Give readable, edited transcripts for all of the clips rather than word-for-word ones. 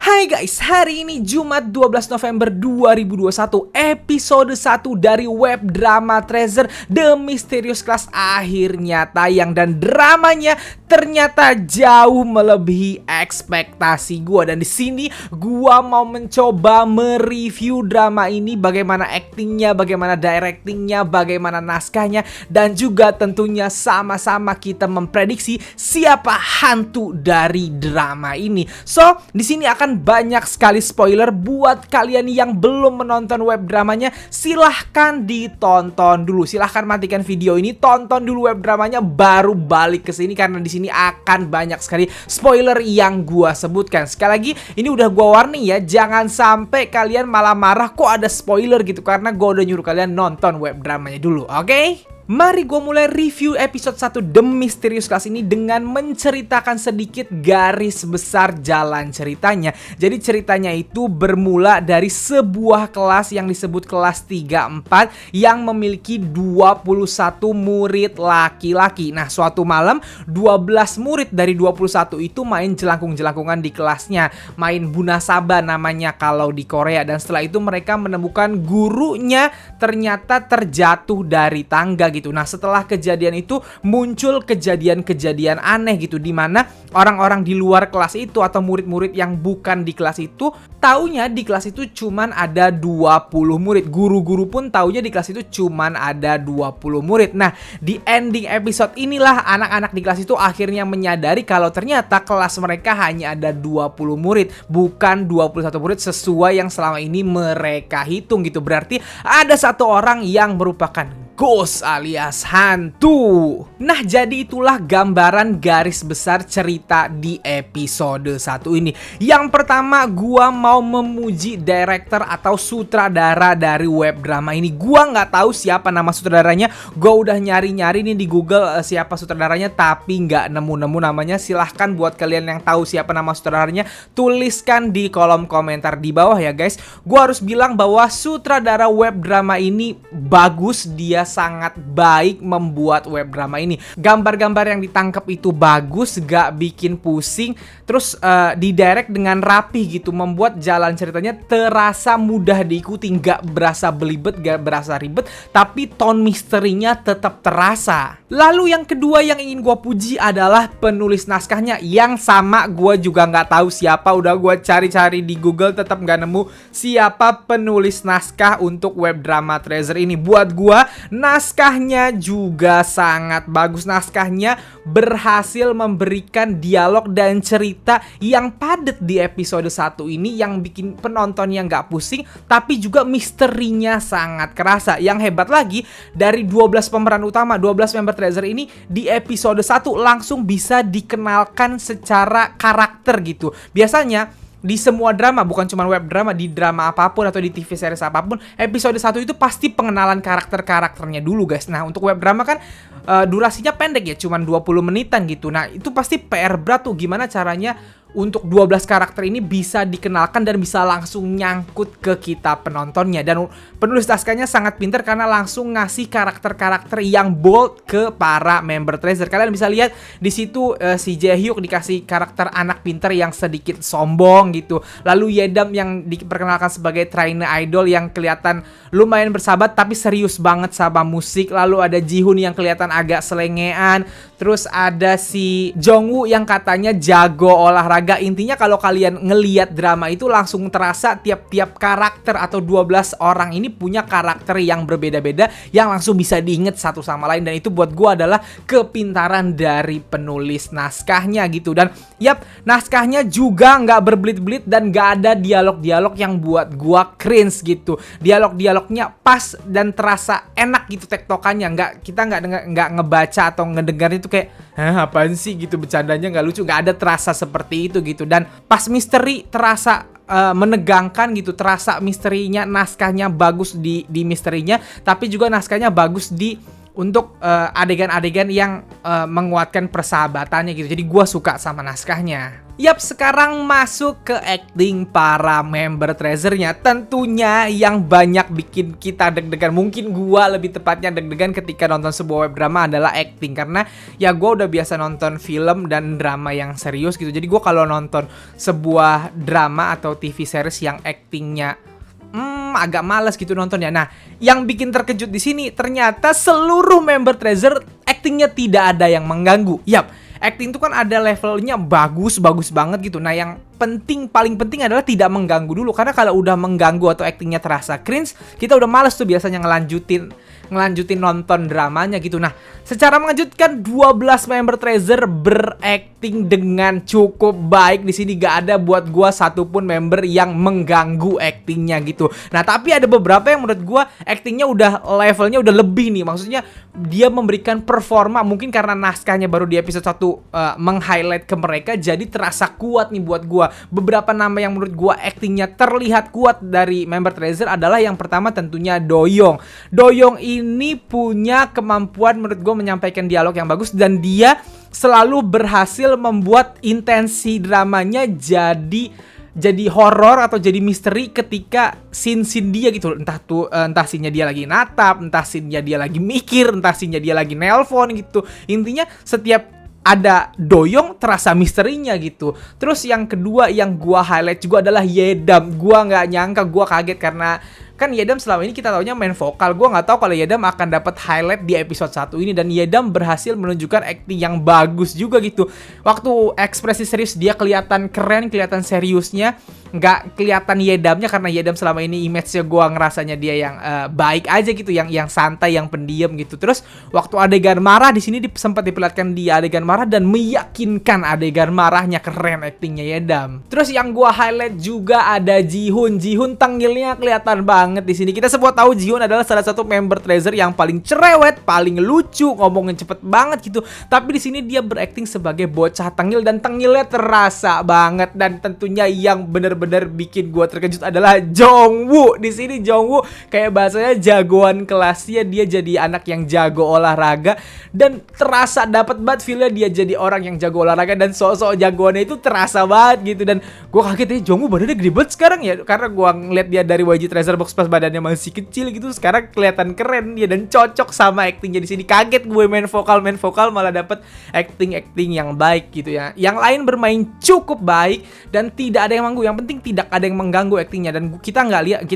Hai guys, hari ini Jumat 12 November 2021, episode 1 dari web drama Treasure The Mysterious Class akhirnya tayang dan dramanya ternyata jauh melebihi ekspektasi gua. Dan di sini gua mau mencoba mereview drama ini, bagaimana actingnya, bagaimana directingnya, bagaimana naskahnya, dan juga tentunya sama-sama kita memprediksi siapa hantu dari drama ini. So, di sini akan banyak sekali spoiler buat kalian yang belum menonton web dramanya. Silahkan ditonton dulu, silahkan matikan video ini, tonton dulu web dramanya, baru balik ke sini karena di sini akan banyak sekali spoiler yang gua sebutkan. Sekali lagi, ini udah gua warning ya, jangan sampai kalian malah marah kok ada spoiler gitu, karena gua udah nyuruh kalian nonton web dramanya dulu, oke? Mari gue mulai review episode 1 The Mysterious Class ini dengan menceritakan sedikit garis besar jalan ceritanya. Jadi ceritanya itu bermula dari sebuah kelas yang disebut kelas 34 yang memiliki 21 murid laki-laki. Nah, suatu malam 12 murid dari 21 itu main jelangkung-jelangkungan di kelasnya. Main bunasaba namanya kalau di Korea. Dan setelah itu mereka menemukan gurunya ternyata terjatuh dari tangga gitu. Nah, setelah kejadian itu muncul kejadian-kejadian aneh gitu, dimana orang-orang di luar kelas itu atau murid-murid yang bukan di kelas itu taunya di kelas itu cuman ada 20 murid. Guru-guru pun taunya di kelas itu cuman ada 20 murid. Nah, di ending episode inilah anak-anak di kelas itu akhirnya menyadari kalau ternyata kelas mereka hanya ada 20 murid, bukan 21 murid sesuai yang selama ini mereka hitung gitu. Berarti ada satu orang yang merupakan ghost alias hantu. Nah, jadi itulah gambaran garis besar cerita di episode 1 ini. Yang pertama, gua mau memuji director atau sutradara dari web drama ini. Gua nggak tahu siapa nama sutradaranya. Gua udah nyari-nyari nih di Google siapa sutradaranya, tapi nggak nemu-nemu namanya. Silahkan buat kalian yang tahu siapa nama sutradaranya, tuliskan di kolom komentar di bawah ya guys. Gua harus bilang bahwa sutradara web drama ini bagus, dia sangat baik membuat web drama ini. Gambar-gambar yang ditangkap itu bagus, gak bikin pusing. Terus didirect dengan rapi gitu, membuat jalan ceritanya terasa mudah diikuti, gak berasa belibet, gak berasa ribet, tapi tone misterinya tetap terasa. Lalu yang kedua yang ingin gue puji adalah penulis naskahnya, yang sama gue juga gak tahu siapa. Udah gue cari-cari di Google tetap gak nemu siapa penulis naskah untuk web drama Treasure ini. Buat gue, naskahnya juga sangat bagus. Naskahnya berhasil memberikan dialog dan cerita yang padat di episode 1 ini, yang bikin penontonnya nggak pusing, tapi juga misterinya sangat kerasa. Yang hebat lagi, dari 12 pemeran utama, 12 member Treasure ini di episode 1 langsung bisa dikenalkan secara karakter gitu. Biasanya di semua drama, bukan cuma web drama, di drama apapun atau di TV series apapun, episode 1 itu pasti pengenalan karakter-karakternya dulu guys. Nah, untuk web drama kan durasinya pendek ya, cuma 20 menitan gitu. Nah, itu pasti PR berat tuh, gimana caranya untuk 12 karakter ini bisa dikenalkan dan bisa langsung nyangkut ke kita penontonnya. Dan penulis naskahnya sangat pintar karena langsung ngasih karakter-karakter yang bold ke para member Treasure. Kalian bisa lihat di situ si Jaehyuk dikasih karakter anak pintar yang sedikit sombong gitu. Lalu Yedam yang diperkenalkan sebagai trainer idol yang kelihatan lumayan bersahabat tapi serius banget sama musik. Lalu ada Jihoon yang kelihatan agak selengean. Terus ada si Jongwoo yang katanya jago olahraga. Intinya kalau kalian ngeliat drama itu langsung terasa tiap-tiap karakter atau 12 orang ini punya karakter yang berbeda-beda yang langsung bisa diinget satu sama lain. Dan itu buat gue adalah kepintaran dari penulis naskahnya gitu. Dan yap, naskahnya juga nggak berbelit-belit dan nggak ada dialog-dialog yang buat gue cringe gitu. Dialog-dialognya pas dan terasa enak gitu tektokannya. Kita nggak ngebaca atau ngedengar itu kayak apaan sih gitu, bercandanya nggak lucu, nggak ada terasa seperti itu gitu. Dan pas misteri terasa menegangkan gitu, terasa misterinya, naskahnya bagus di misterinya, tapi juga naskahnya bagus di untuk adegan-adegan yang menguatkan persahabatannya gitu. Jadi gue suka sama naskahnya. Yap, sekarang masuk ke acting para member Treasure-nya. Tentunya yang banyak bikin kita deg-degan, mungkin gua lebih tepatnya deg-degan ketika nonton sebuah web drama adalah acting. Karena ya gua udah biasa nonton film dan drama yang serius gitu. Jadi gua kalau nonton sebuah drama atau TV series yang actingnya agak males gitu nontonnya. Nah, yang bikin terkejut di sini ternyata seluruh member Treasure actingnya tidak ada yang mengganggu. Yap, acting itu kan ada levelnya bagus banget gitu. Nah, yang paling penting adalah tidak mengganggu dulu. Karena kalau udah mengganggu atau actingnya terasa cringe, kita udah males tuh biasanya ngelanjutin nonton dramanya gitu. Nah, secara mengejutkan 12 member Treasure berakting dengan cukup baik. Di sini gak ada buat gua satupun member yang mengganggu actingnya gitu. Nah, tapi ada beberapa yang menurut gua actingnya udah levelnya udah lebih nih. Maksudnya dia memberikan performa, mungkin karena naskahnya baru di episode 1 meng-highlight ke mereka, jadi terasa kuat nih buat gua. Beberapa nama yang menurut gua actingnya terlihat kuat dari member Treasure adalah yang pertama tentunya Doyoung. Doyoung ini punya kemampuan menurut gue menyampaikan dialog yang bagus, dan dia selalu berhasil membuat intensi dramanya jadi horor atau jadi misteri ketika scene dia gitu. Entah scene-nya dia lagi natap, entah scene-nya dia lagi mikir, entah scene-nya dia lagi nelpon gitu. Intinya setiap ada Doyoung terasa misterinya gitu. Terus yang kedua yang gua highlight juga adalah Yedam. Gua nggak nyangka, gua kaget karena kan Yedam selama ini kita taunya main vokal. Gua nggak tahu kalau Yedam akan dapat highlight di episode 1 ini, dan Yedam berhasil menunjukkan acting yang bagus juga gitu. Waktu ekspresi serius dia kelihatan keren, kelihatan seriusnya. Nggak kelihatan Yedamnya, karena Yedam selama ini image-nya gua ngerasanya dia yang baik aja gitu, yang santai, yang pendiam gitu. Terus waktu adegan marah di sini sempat diperlihatkan dia adegan marah dan meyakinkan adegan marahnya, keren actingnya Yedam. Terus yang gua highlight juga ada Jihoon. Jihoon tengilnya kelihatan banget di sini. Kita semua tahu Jihoon adalah salah satu member Treasure yang paling cerewet, paling lucu, ngomongin cepet banget gitu. Tapi di sini dia berakting sebagai bocah tengil dan tengilnya terasa banget. Dan tentunya yang bener-bener bikin gua terkejut adalah Jongwoo. Di sini Jongwoo kayak bahasanya jagoan kelasnya, dia jadi anak yang jago olahraga dan terasa dapat banget feel-nya dia jadi orang yang jago olahraga, dan sosok jagoannya itu terasa banget gitu. Dan gua kaget Jongwoo badannya gede banget sekarang ya, karena gua ngeliat dia dari YG Treasure Box pas badannya masih kecil gitu, sekarang kelihatan keren dia dan cocok sama actingnya di sini. Kaget gue main vokal malah dapet acting yang baik gitu ya. Yang lain bermain cukup baik dan tidak ada yang mengganggu. Yang penting tidak ada yang mengganggu actingnya, dan kita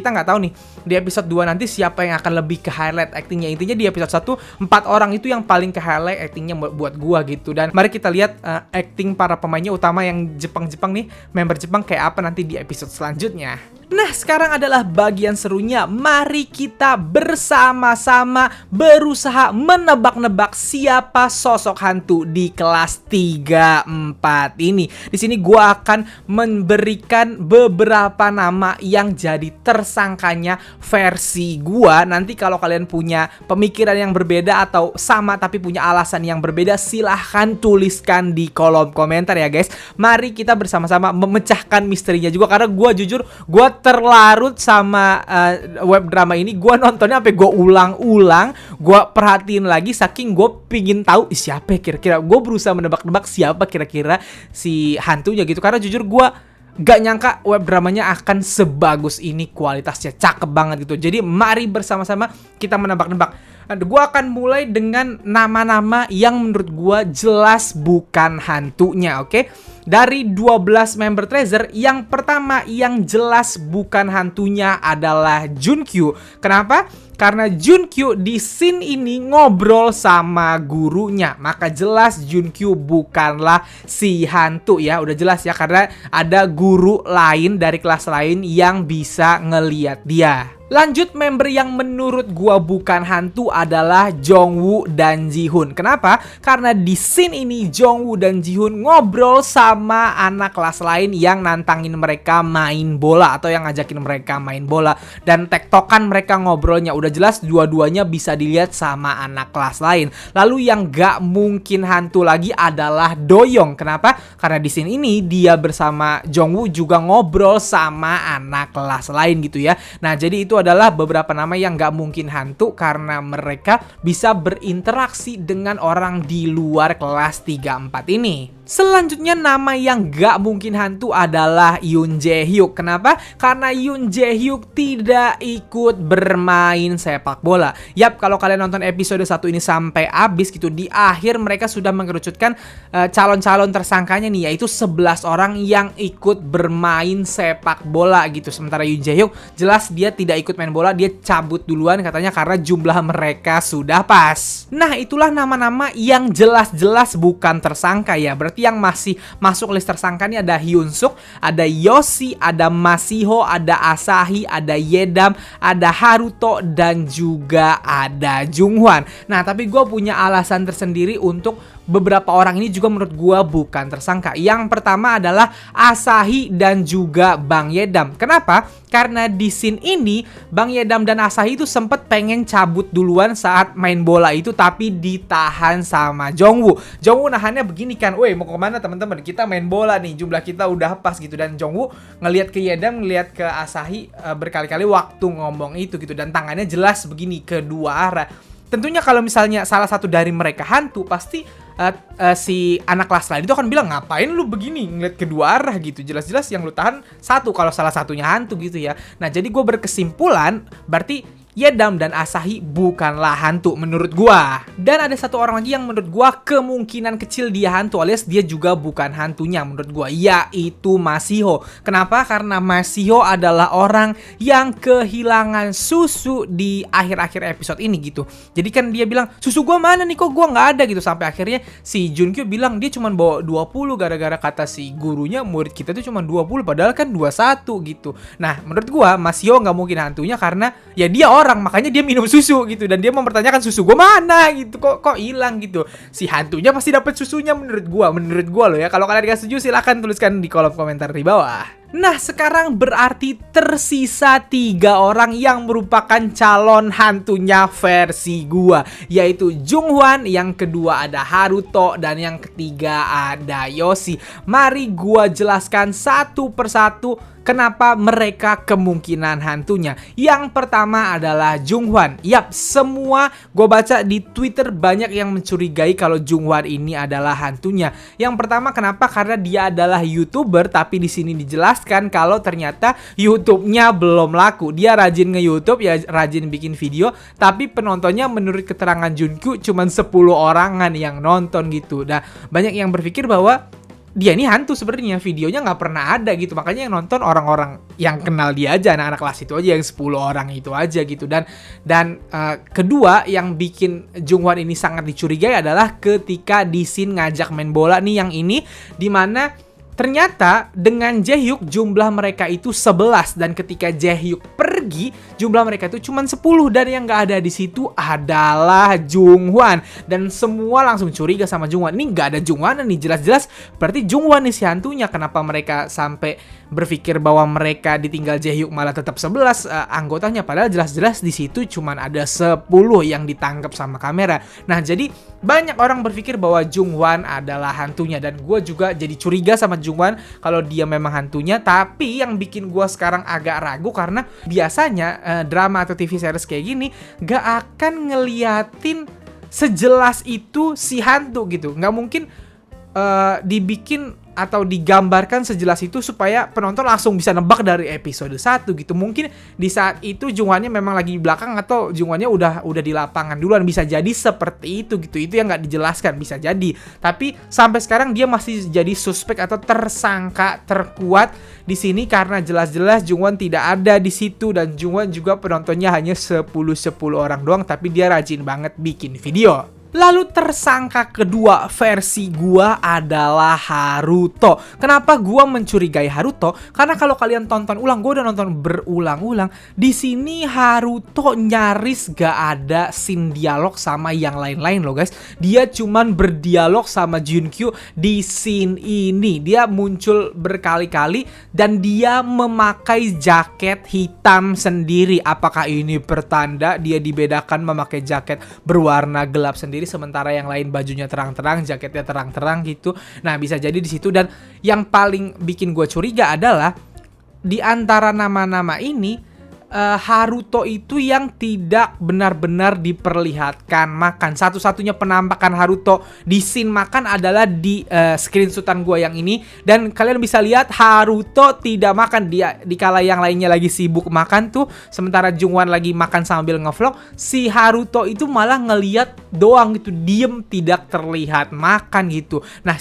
nggak tahu nih di episode 2 nanti siapa yang akan lebih ke highlight actingnya. Intinya di episode 1 4 orang itu yang paling ke highlight actingnya buat gua gitu. Dan mari kita lihat acting para pemainnya utama yang Jepang nih, member Jepang kayak apa nanti di episode selanjutnya. Nah, sekarang adalah bagian serunya. Mari kita bersama-sama berusaha menebak-nebak siapa sosok hantu di kelas 34 ini. Di sini gua akan memberikan beberapa nama yang jadi tersangkanya versi gua. Nanti kalau kalian punya pemikiran yang berbeda atau sama tapi punya alasan yang berbeda, silahkan tuliskan di kolom komentar ya guys. Mari kita bersama-sama memecahkan misterinya juga, karena gua jujur terlarut sama web drama ini. Gue nontonnya sampai gue ulang-ulang, gue perhatiin lagi saking gue pingin tahu siapa kira-kira. Gue berusaha menebak-nebak siapa kira-kira si hantunya gitu, karena jujur gue gak nyangka web dramanya akan sebagus ini, kualitasnya cakep banget gitu. Jadi mari bersama-sama kita menebak-nebak. Gue akan mulai dengan nama-nama yang menurut gue jelas bukan hantunya, oke? Dari 12 member Treasure, yang pertama yang jelas bukan hantunya adalah Junkyu. Kenapa? Karena Junkyu di scene ini ngobrol sama gurunya, maka jelas Junkyu bukanlah si hantu ya. Udah jelas ya, karena ada guru lain dari kelas lain yang bisa ngeliat dia. Lanjut, member yang menurut gua bukan hantu adalah Jongwoo dan Jihoon. Kenapa? Karena di scene ini Jongwoo dan Jihoon ngobrol sama anak kelas lain yang nantangin mereka main bola atau yang ngajakin mereka main bola, dan tektokan mereka ngobrolnya. Udah jelas dua-duanya bisa dilihat sama anak kelas lain. Lalu yang gak mungkin hantu lagi adalah Doyoung. Kenapa? Karena di scene ini dia bersama Jongwoo juga ngobrol sama anak kelas lain gitu ya. Nah, jadi itu adalah beberapa nama yang nggak mungkin hantu karena mereka bisa berinteraksi dengan orang di luar kelas 3-4 ini. Selanjutnya nama yang gak mungkin hantu adalah Yoon Jae Hyuk. Kenapa? Karena Yoon Jae Hyuk tidak ikut bermain sepak bola. Yap, kalau kalian nonton episode 1 ini sampai habis gitu, di akhir mereka sudah mengerucutkan calon-calon tersangkanya nih, yaitu 11 orang yang ikut bermain sepak bola gitu. Sementara Yoon Jae Hyuk jelas dia tidak ikut main bola, dia cabut duluan katanya karena jumlah mereka sudah pas. Nah, itulah nama-nama yang jelas-jelas bukan tersangka ya. Berarti yang masih masuk list tersangka ini ada Hyun Suk, ada Yoshi, ada Masiho, ada Asahi, ada Yedam, ada Haruto, dan juga ada Junghwan. Nah, tapi gue punya alasan tersendiri untuk beberapa orang ini juga menurut gue bukan tersangka. Yang pertama adalah Asahi dan juga Bang Yedam. Kenapa? Karena di scene ini Bang Yedam dan Asahi itu sempet pengen cabut duluan saat main bola itu, tapi ditahan sama Jongwoo. Jongwoo nahannya begini kan, "Woi, mau kemana teman-teman? Kita main bola nih, jumlah kita udah pas gitu." Dan Jongwoo ngelihat ke Yedam, ngelihat ke Asahi berkali-kali waktu ngomong itu gitu, dan tangannya jelas begini ke dua arah. Tentunya kalau misalnya salah satu dari mereka hantu, pasti si anak kelas lain itu akan bilang, "Ngapain lu begini ngeliat kedua arah gitu? Jelas-jelas yang lu tahan satu kalau salah satunya hantu gitu ya." Nah, jadi gue berkesimpulan berarti Yedam dan Asahi bukanlah hantu menurut gua. Dan ada satu orang lagi yang menurut gua kemungkinan kecil dia hantu, alias dia juga bukan hantunya menurut gua, yaitu Masiho. Kenapa? Karena Masiho adalah orang yang kehilangan susu di akhir-akhir episode ini gitu. Jadi kan dia bilang, "Susu gua mana nih, kok gua nggak ada?" gitu. Sampai akhirnya si Junkyu bilang dia cuma bawa 20 gara-gara kata si gurunya murid kita tuh cuma 20 padahal kan 21 gitu. Nah, menurut gua Masiho nggak mungkin hantunya karena ya dia orang, makanya dia minum susu gitu, dan dia mempertanyakan susu gue mana gitu, kok hilang gitu. Si hantunya pasti dapat susunya menurut gua loh ya. Kalau kalian gak setuju silahkan tuliskan di kolom komentar di bawah. Nah, sekarang berarti tersisa 3 orang yang merupakan calon hantunya versi gua, yaitu Junghwan, yang kedua ada Haruto, dan yang ketiga ada Yoshi. Mari gua jelaskan satu persatu kenapa mereka kemungkinan hantunya. Yang pertama adalah Junghwan. Yap, semua gue baca di Twitter banyak yang mencurigai kalau Junghwan ini adalah hantunya. Yang pertama kenapa? Karena dia adalah YouTuber, tapi di sini dijelaskan kalau ternyata YouTube-nya belum laku. Dia rajin nge-YouTube, ya rajin bikin video, tapi penontonnya menurut keterangan Junkyu cuma 10 orangan yang nonton gitu. Nah, banyak yang berpikir bahwa dia ini hantu sebenarnya, videonya nggak pernah ada gitu, makanya yang nonton orang-orang yang kenal dia aja, anak-anak kelas itu aja, yang 10 orang itu aja gitu. Dan kedua yang bikin Junghwan ini sangat dicurigai adalah ketika di scene ngajak main bola nih, yang ini dimana ternyata dengan Jaehyuk jumlah mereka itu 11, dan ketika Jaehyuk pergi jumlah mereka itu cuma 10, dan yang nggak ada di situ adalah Junghwan. Dan semua langsung curiga sama Junghwan. Ini nggak ada Junghwan nih, jelas-jelas berarti Junghwan nih si hantunya. Kenapa mereka sampai berpikir bahwa mereka ditinggal Jaehyuk malah tetap 11 anggotanya, padahal jelas-jelas di situ cuma ada 10 yang ditangkap sama kamera. Nah, jadi banyak orang berpikir bahwa Junghwan adalah hantunya, dan gue juga jadi curiga sama Junghwan kalau dia memang hantunya. Tapi yang bikin gue sekarang agak ragu karena biasanya drama atau TV series kayak gini gak akan ngeliatin sejelas itu si hantu gitu. Gak mungkin dibikin atau digambarkan sejelas itu supaya penonton langsung bisa nebak dari episode 1 gitu. Mungkin di saat itu Junghwannya memang lagi di belakang, atau Junghwannya udah di lapangan duluan, bisa jadi seperti itu gitu. Itu yang nggak dijelaskan, bisa jadi. Tapi sampai sekarang dia masih jadi suspek atau tersangka terkuat di sini karena jelas-jelas Junghwan tidak ada di situ, dan Junghwan juga penontonnya hanya 10 orang doang, tapi dia rajin banget bikin video. Lalu tersangka kedua versi gua adalah Haruto. Kenapa gua mencurigai Haruto? Karena kalau kalian tonton ulang, gua udah nonton berulang-ulang. Di sini Haruto nyaris gak ada scene dialog sama yang lain-lain loh guys. Dia cuman berdialog sama Junkyu di scene ini. Dia muncul berkali-kali dan dia memakai jaket hitam sendiri. Apakah ini pertanda dia dibedakan memakai jaket berwarna gelap sendiri, sementara yang lain bajunya terang-terang, jaketnya terang-terang gitu. Nah, bisa jadi di situ. Dan yang paling bikin gue curiga adalah di antara nama-nama ini Haruto itu yang tidak benar-benar diperlihatkan makan. Satu-satunya penampakan Haruto di scene makan adalah di screenshotan gue yang ini. Dan kalian bisa lihat Haruto tidak makan. Dia di kala yang lainnya lagi sibuk makan tuh, sementara Jungwon lagi makan sambil ngevlog, si Haruto itu malah ngeliat doang gitu, diem, tidak terlihat makan gitu. Nah,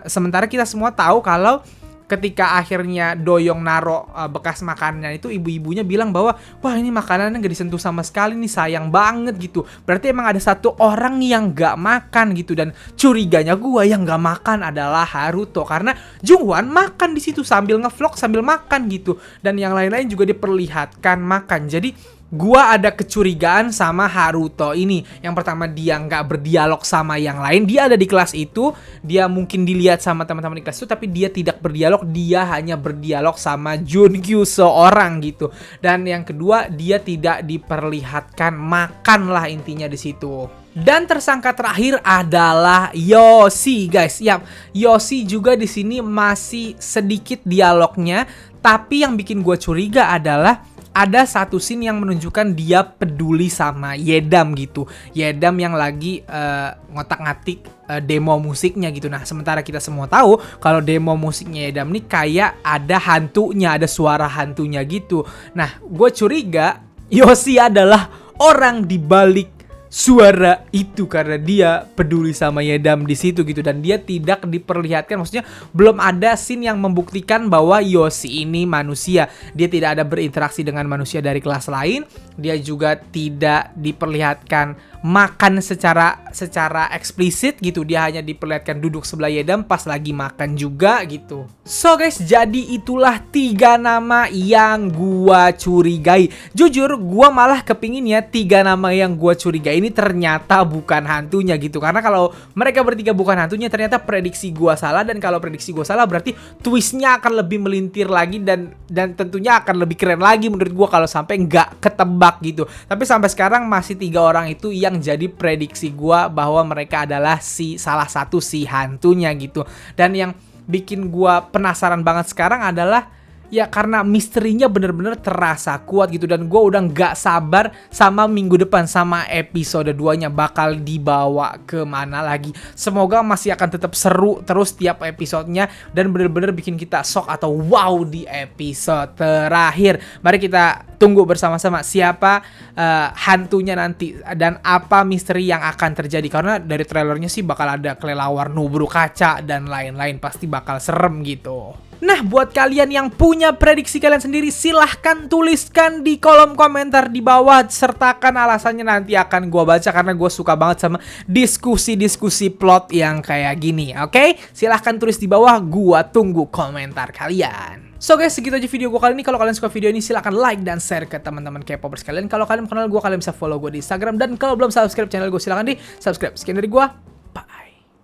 sementara kita semua tahu kalau ketika akhirnya Doyoung naro bekas makanannya itu, ibu-ibunya bilang bahwa wah ini makanannya gak disentuh sama sekali nih, sayang banget gitu. Berarti emang ada satu orang yang gak makan gitu, dan curiganya gua yang gak makan adalah Haruto karena Jungwon makan di situ sambil ngevlog sambil makan gitu, dan yang lain-lain juga diperlihatkan makan. Jadi gua ada kecurigaan sama Haruto ini. Yang pertama, dia nggak berdialog sama yang lain. Dia ada di kelas itu, dia mungkin dilihat sama teman-teman di kelas itu, tapi dia tidak berdialog. Dia hanya berdialog sama Junkyu seorang gitu. Dan yang kedua, dia tidak diperlihatkan makan lah intinya di situ. Dan tersangka terakhir adalah Yoshi, guys. Yap, Yoshi juga di sini masih sedikit dialognya, tapi yang bikin gua curiga adalah ada satu scene yang menunjukkan dia peduli sama Yedam gitu. Yedam yang lagi ngotak-ngatik demo musiknya gitu. Nah, sementara kita semua tahu kalau demo musiknya Yedam nih kayak ada hantunya, ada suara hantunya gitu. Nah, gue curiga Yoshi adalah orang di balik suara itu karena dia peduli sama Yedam di situ gitu, dan dia tidak diperlihatkan, maksudnya belum ada scene yang membuktikan bahwa Yoshi ini manusia. Dia tidak ada berinteraksi dengan manusia dari kelas lain. Dia juga tidak diperlihatkan makan secara eksplisit gitu. Dia hanya diperlihatkan duduk sebelah Yedam pas lagi makan juga gitu. So guys, jadi itulah 3 nama yang gua curigai. Jujur, gua malah kepingin ya 3 nama yang gua curigai ini ternyata bukan hantunya gitu. Karena kalau mereka bertiga bukan hantunya, ternyata prediksi gua salah. Dan kalau prediksi gua salah, berarti twistnya akan lebih melintir lagi, dan tentunya akan lebih keren lagi menurut gua kalau sampai nggak ketebak gitu. Tapi sampai sekarang masih 3 orang itu yang jadi prediksi gua bahwa mereka adalah salah satu si hantunya gitu. Dan yang bikin gua penasaran banget sekarang adalah ya karena misterinya bener-bener terasa kuat gitu, dan gue udah gak sabar sama minggu depan, sama episode 2-nya bakal dibawa kemana lagi. Semoga masih akan tetap seru terus tiap episodenya, dan bener-bener bikin kita shock atau wow di episode terakhir. Mari kita tunggu bersama-sama siapa hantunya nanti dan apa misteri yang akan terjadi, karena dari trailernya sih bakal ada kelelawar nubruk kaca dan lain-lain, pasti bakal serem gitu. Nah, buat kalian yang punya prediksi kalian sendiri, silahkan tuliskan di kolom komentar di bawah. Sertakan alasannya, nanti akan gue baca karena gue suka banget sama diskusi-diskusi plot yang kayak gini. Oke? Silahkan tulis di bawah, gue tunggu komentar kalian. So guys, segitu aja video gue kali ini. Kalau kalian suka video ini, silahkan like dan share ke teman-teman K-popers kalian. Kalau kalian kenal gue, kalian bisa follow gue di Instagram. Dan kalau belum subscribe channel gue, silahkan di subscribe. Sekian dari gue.